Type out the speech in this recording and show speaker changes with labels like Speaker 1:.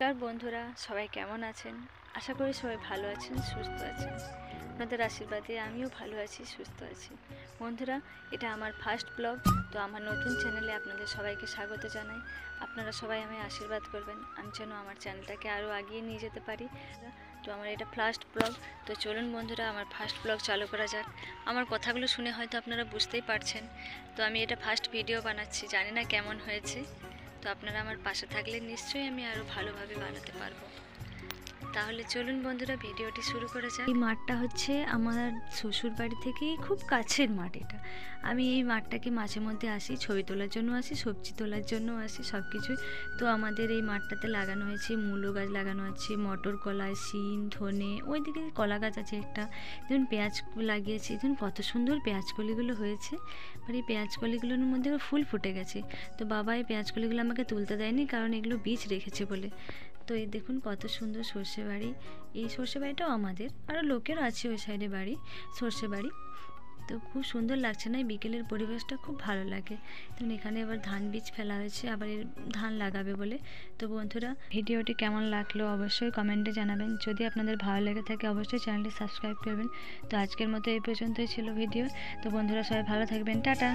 Speaker 1: নমস্কার বন্ধুরা, সবাই কেমন আছেন? আশা করি সবাই ভালো আছেন, সুস্থ আছেন। আপনাদের আশীর্বাদে আমিও ভালো আছি, সুস্থ আছি। বন্ধুরা, এটা আমার ফার্স্ট ব্লগ। তো আমার নতুন চ্যানেলে আপনাদের সবাইকে স্বাগত জানাই। আপনারা সবাই আমায় আশীর্বাদ করবেন, আমি যেন আমার চ্যানেলটাকে আরও এগিয়ে নিয়ে যেতে পারি। তো আমার এটা ফার্স্ট ব্লগ। তো চলুন বন্ধুরা, আমার ফার্স্ট ব্লগ চালু করা যাক। আমার কথাগুলো শুনে হয়তো আপনারা বুঝতেই পারছেন। তো আমি এটা ফার্স্ট ভিডিও বানাচ্ছি, জানি না কেমন হয়েছে। তো আপনারা আমার পাশে থাকলে নিশ্চয়ই আমি আরও ভালোভাবে বানাতে পারবো। তাহলে চলুন বন্ধুরা, ভিডিওটি শুরু করা যাক। এই মাঠটা হচ্ছে আমার শ্বশুর বাড়ি থেকেই খুব কাছের মাঠ এটা। আমি এই মাঠটাকে মাঝে মধ্যে আসি, ছবি তোলার জন্য আসি, সবজি তোলার জন্য আসি, সব কিছুই। তো আমাদের এই মাঠটাতে লাগানো হয়েছে মূলো গাছ, লাগানো আছে মটর, কলা, শিম, ধনে, ওইদিকে কলা গাছ আছে একটা। দেখুন পেঁয়াজ লাগিয়েছি, দেখুন কত সুন্দর পেঁয়াজ কলিগুলো হয়েছে। আর এই পেঁয়াজ কলিগুলোর মধ্যে ফুল ফুটে গেছে। তো বাবা এই পেঁয়াজ কলিগুলো আমাকে তুলতে দেয়নি, কারণ এগুলো বীজ রেখেছে বলে। তো এই দেখুন কত সুন্দর সর্ষে বাড়ি। এই সর্ষে বাড়িটাও আমাদের, আরও লোকের আছে ওই সাইডে বাড়ি, সর্ষে বাড়ি। তো খুব সুন্দর লাগছে না? বিকেলের পরিবেশটা খুব ভালো লাগে। তো এখানে এবার ধান বীজ ফেলা হয়েছে, আবার এর ধান লাগাবে বলে। তো বন্ধুরা, ভিডিওটি কেমন লাগলো অবশ্যই কমেন্টে জানাবেন। যদি আপনাদের ভালো লেগে থাকে অবশ্যই চ্যানেলটি সাবস্ক্রাইব করবেন। তো আজকের মতো এই পর্যন্তই ছিল ভিডিও। তো বন্ধুরা সবাই ভালো থাকবেন, টাটা।